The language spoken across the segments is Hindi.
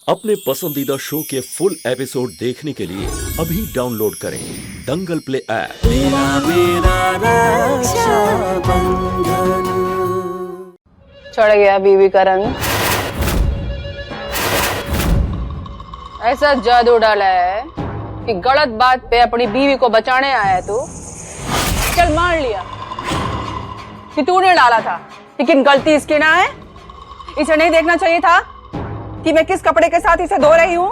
अपने पसंदीदा शो के फुल एपिसोड देखने के लिए अभी डाउनलोड करें दंगल प्ले ऐप। चढ़ गया बीवी का रंग, ऐसा जादू डाला है कि गलत बात पे अपनी बीवी को बचाने आया तू। चल मान लिया कि तूने डाला था, लेकिन गलती इसकी ना है। इसे नहीं देखना चाहिए था कि मैं किस कपड़े के साथ इसे धो रही हूँ।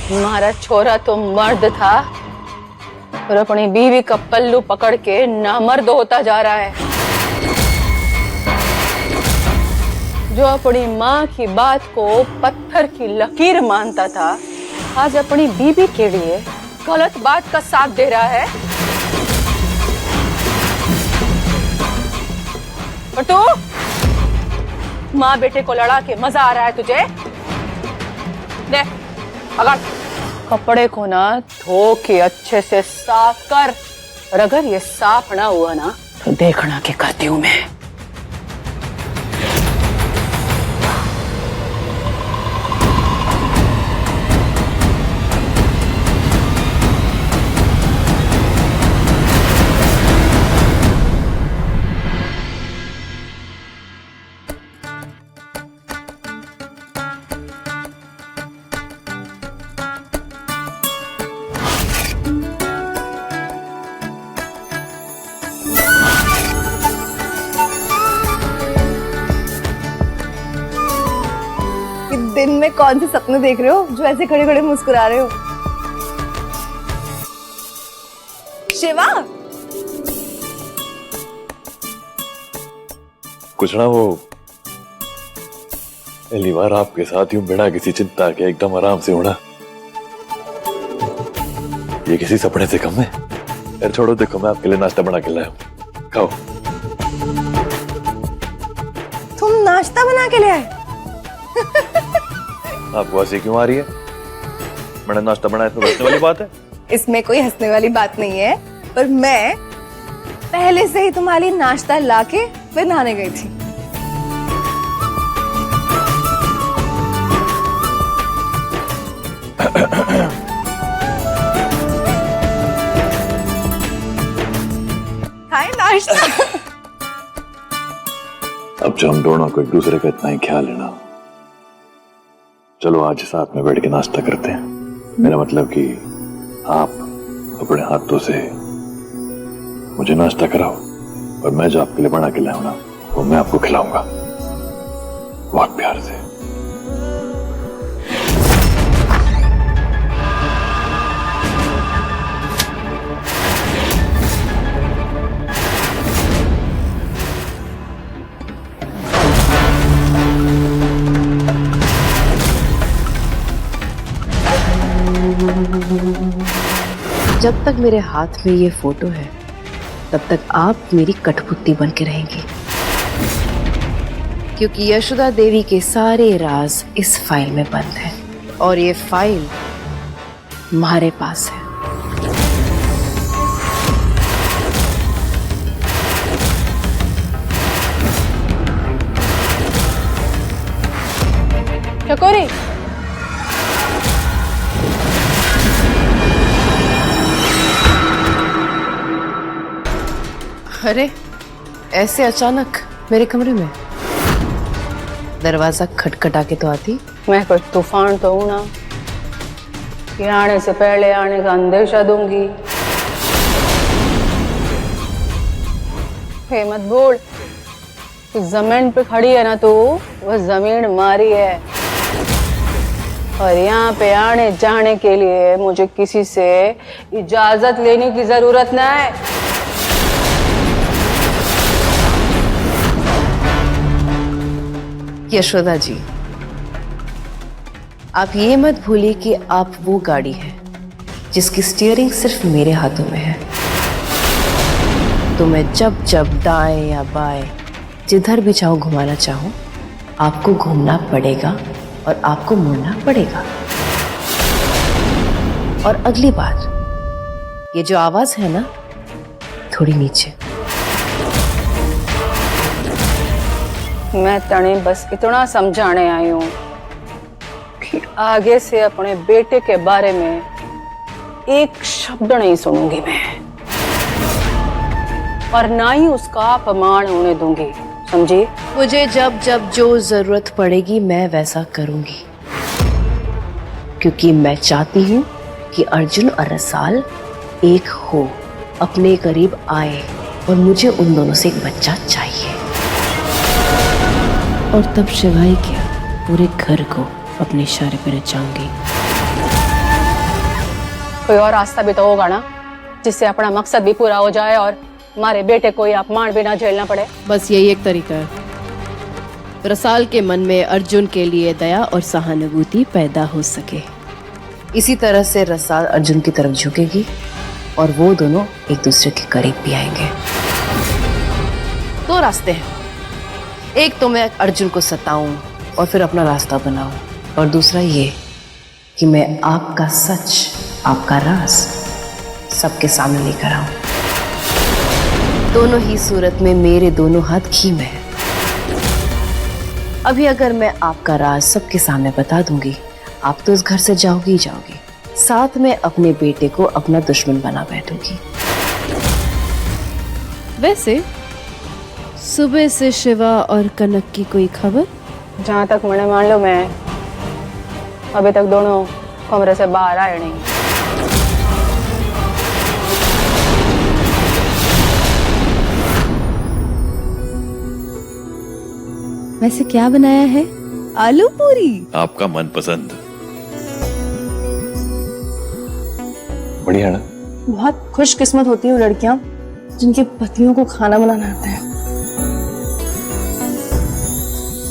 हमारा छोरा तो मर्द था और अपनी बीवी का पल्लू पकड़ के नामर्द होता जा रहा है। जो अपनी माँ की बात को पत्थर की लकीर मानता था, आज अपनी बीवी के लिए गलत बात का साथ दे रहा है। और तू माँ बेटे को लड़ा के मजा आ रहा है तुझे? दे अगर कपड़े को ना धो के अच्छे से साफ कर, और अगर ये साफ ना हुआ ना तो देखना क्या करती हूँ मैं। दिन में कौन से सपने देख रहे हो जो ऐसे खड़े खड़े मुस्कुरा रहे हो? शिवा, कुछ ना, वो पहली बार आपके साथ यूं बिना किसी चिंता के एकदम आराम से उड़ा, ये किसी सपने से कम है। यार छोड़ो, देखो मैं आपके लिए नाश्ता बना के लाया हूं, खाओ। तुम नाश्ता बना के ले आए? आपको हंसी क्यों आ रही है? मैंने नाश्ता बनाया तो हंसने वाली बात है? इसमें कोई हंसने वाली बात नहीं है, पर मैं पहले से ही तुम्हारे लिए नाश्ता लाके फिर नहाने गई थी। खाए नाश्ता। अब जो हम दोनों को एक दूसरे का इतना ही ख्याल है ना, चलो आज साथ में बैठ के नाश्ता करते हैं। मेरा मतलब कि आप अपने हाथों से मुझे नाश्ता कराओ और मैं जो आपके लिए बना के लाऊं ना, वो मैं आपको खिलाऊंगा बहुत प्यार से। जब तक मेरे हाथ में ये फोटो है तब तक आप मेरी कठपुतली बन के रहेंगी, क्योंकि यशोदा देवी के सारे राज इस फाइल में बंद हैं और ये फाइल हमारे पास है। चकोरी, अरे ऐसे अचानक मेरे कमरे में? दरवाजा खटखटा के तो आती। मैं कोई तूफान तो हूं ना कि आने से पहले आने का अंदेशा दूंगी। हे मत भूल कि जमीन पे खड़ी है ना तू, वो जमीन मारी है और यहाँ पे आने जाने के लिए मुझे किसी से इजाजत लेने की जरूरत ना है। यशोदा जी, आप ये मत भूलिए कि आप वो गाड़ी है जिसकी स्टीयरिंग सिर्फ मेरे हाथों में है। तो मैं जब जब दाएं या बाएं जिधर भी चाहूं घुमाना चाहूं, आपको घूमना पड़ेगा और आपको मुड़ना पड़ेगा। और अगली बार ये जो आवाज है ना, थोड़ी नीचे। मैं तने बस इतना समझाने आई हूँ कि आगे से अपने बेटे के बारे में एक शब्द नहीं सुनूंगी मैं, और ना ही उसका अपमान होने दूंगी, समझी? मुझे जब जब जो जरूरत पड़ेगी मैं वैसा करूंगी, क्योंकि मैं चाहती हूँ कि अर्जुन और रसाल एक हो, अपने करीब आए, और मुझे उन दोनों से एक बच्चा चाहिए। और तब शिवाई क्या, पूरे घर को अपने इशारे पर नचाऊंगी। कोई और रास्ता भी तो होगा ना, जिससे अपना मकसद भी पूरा हो जाए और हमारे बेटे को अपमान भी ना झेलना पड़े। बस यही एक तरीका है, रसाल के मन में अर्जुन के लिए दया और सहानुभूति पैदा हो सके। इसी तरह से रसाल अर्जुन की तरफ झुकेगी और वो दोनों एक दूसरे के करीब भी आएंगे। दो रास्ते हैं, एक तो मैं अर्जुन को सताऊं और फिर अपना रास्ता बनाऊं, और दूसरा ये कि मैं आपका सच, आपका राज सबके सामने लेकर आऊं। दोनों ही सूरत में मेरे दोनों हाथ घी में हैं। अभी अगर मैं आपका राज सबके सामने बता दूंगी, आप तो इस घर से जाओगी ही जाओगी, साथ में अपने बेटे को अपना दुश्मन बना बैठूंगी। वैसे सुबह से शिवा और कनक की कोई खबर? जहां तक मैंने मान लो, मैं अभी तक दोनों कमरे से बाहर आए नहीं। वैसे क्या बनाया है? आलू पूरी। आपका मनपसंद। बढ़िया ना? बहुत खुशकिस्मत होती है वो लड़कियां जिनके पतियों को खाना बनाना आता है।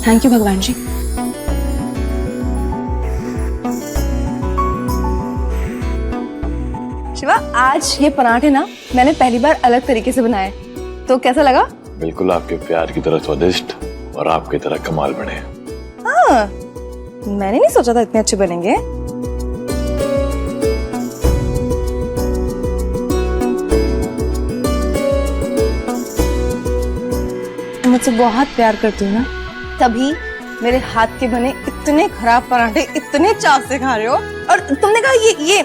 थैंक यू भगवान जी। शिवा, आज ये पराठे ना मैंने पहली बार अलग तरीके से बनाए, तो कैसा लगा? बिल्कुल आपके प्यार की तरह स्वादिष्ट और आपकी तरह कमाल बने। हाँ, मैंने नहीं सोचा था इतने अच्छे बनेंगे। मुझसे बहुत प्यार करती हूँ ना, तभी मेरे हाथ के बने इतने खराब पराठे इतने चाव से खा रहे हो। और तुमने कहा ये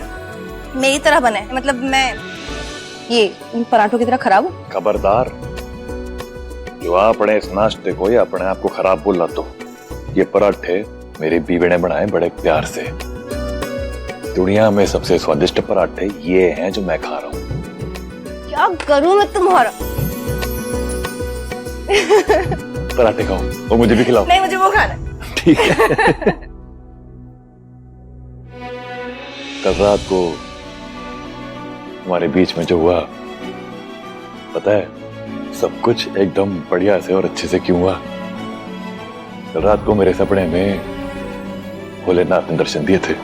मेरी तरह बने, मतलब मैं ये इन पराठों की तरह खराब हूँ? खबरदार, जो आपने इस नाश्ते को या अपने आप को खराब बोला, तो ये पराठे मेरी बीवी ने बनाए बड़े प्यार से। दुनिया में सबसे स्वादिष्ट पराठे ये हैं जो मैं खा रहा हूँ। क्या करूँ मैं तुम्हारा? पराठे खाओ और मुझे भी खिलाओ। नहीं, मुझे वो खाना है। ठीक है। कल रात को हमारे बीच में जो हुआ, पता है सब कुछ एकदम बढ़िया से और अच्छे से क्यों हुआ? कल रात को मेरे सपने में भोलेनाथ ने दर्शन दिए थे।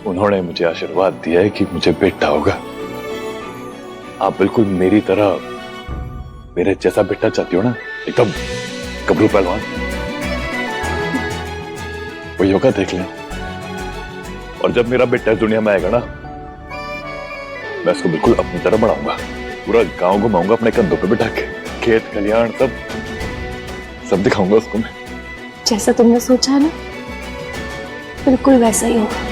उन्होंने मुझे आशीर्वाद दिया है कि मुझे बेटा होगा। आप बिल्कुल मेरी तरह मेरे जैसा बेटा चाहती हो ना, एकदम गबरू पहलवान। वही होगा, देख लें। और जब मेरा बेटा इस दुनिया में आएगा ना, मैं उसको बिल्कुल अपनी तरह बनाऊंगा। पूरा गांव घुमाऊंगा अपने कंधों पे बिठा के, खेत खलियान सब दिखाऊंगा उसको मैं। जैसा तुमने सोचा है ना, बिल्कुल वैसा ही होगा।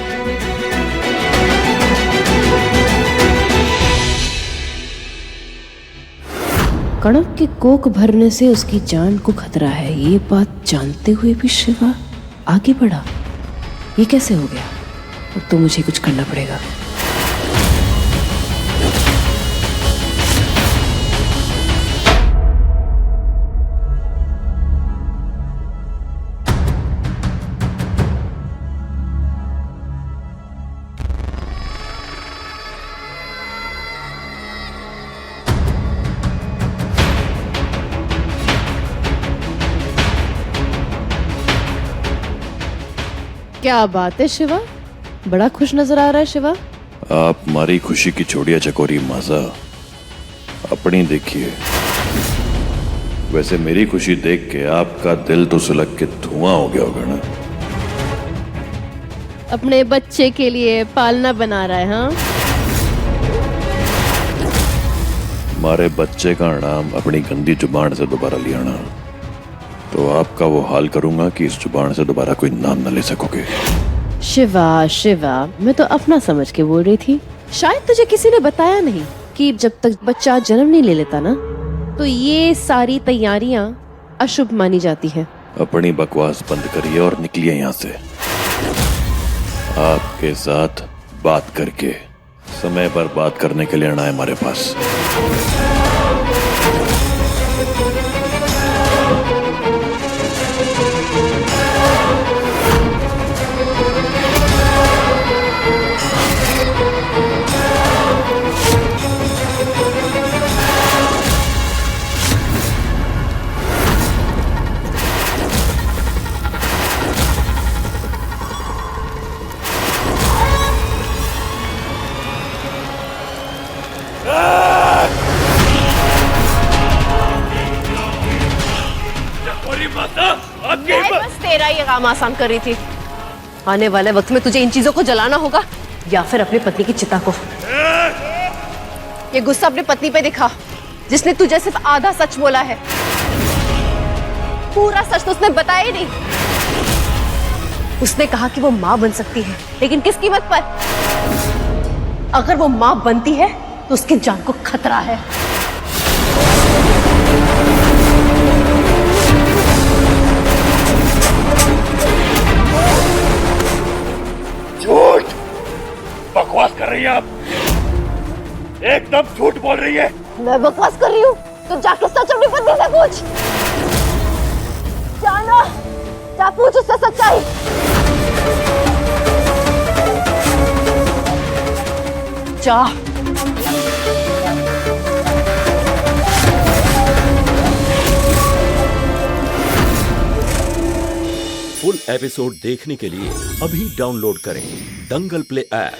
कणक के कोक भरने से उसकी जान को खतरा है, ये बात जानते हुए भी शिवा आगे बढ़ा। ये कैसे हो गया? अब तो मुझे कुछ करना पड़ेगा। क्या बात है शिवा, बड़ा खुश नजर आ रहा है शिवा। आप हमारी खुशी की छोड़िया चकोरी माजा अपनी देखिए। वैसे मेरी खुशी देख के आपका दिल तो सुलग के धुआं हो गया होगा ना। अपने बच्चे के लिए पालना बना रहा है? हाँ, हमारे बच्चे का नाम अपनी गंदी जुबान से दोबारा लिया ना, तो आपका वो हाल करूंगा कि इस जुबान से दोबारा कोई नाम न ले सकोगे। शिवा शिवा, मैं तो अपना समझ के बोल रही थी। शायद तुझे किसी ने बताया नहीं कि जब तक बच्चा जन्म नहीं ले लेता ना, तो ये सारी तैयारियां अशुभ मानी जाती हैं। अपनी बकवास बंद करिए और निकलिए यहाँ से। आपके साथ बात करके समय बर्बाद करने के लिए आना है हमारे पास। मैं बस तेरा ये काम आसान कर रही थी। आने वाले वक्त में तुझे इन चीजों को जलाना होगा या फिर अपनी पत्नी की चिता को। ये गुस्सा अपनी पत्नी पे दिखा, जिसने तुझे सिर्फ आधा सच बोला है। पूरा सच तो उसने बताया ही नहीं। उसने कहा कि वो मां बन सकती है, लेकिन किस कीमत पर? अगर वो मां बनती है तो उसकी जान को खतरा है। झूठ बकवास कर रही है आप, एकदम झूठ बोल रही है। मैं बकवास कर रही हूँ तो जाके सच अपनी पत्नी से पूछ। जाना, जा पूछ उससे सच्चाई। जा। फुल एपिसोड देखने के लिए अभी डाउनलोड करें दंगल प्ले ऐप।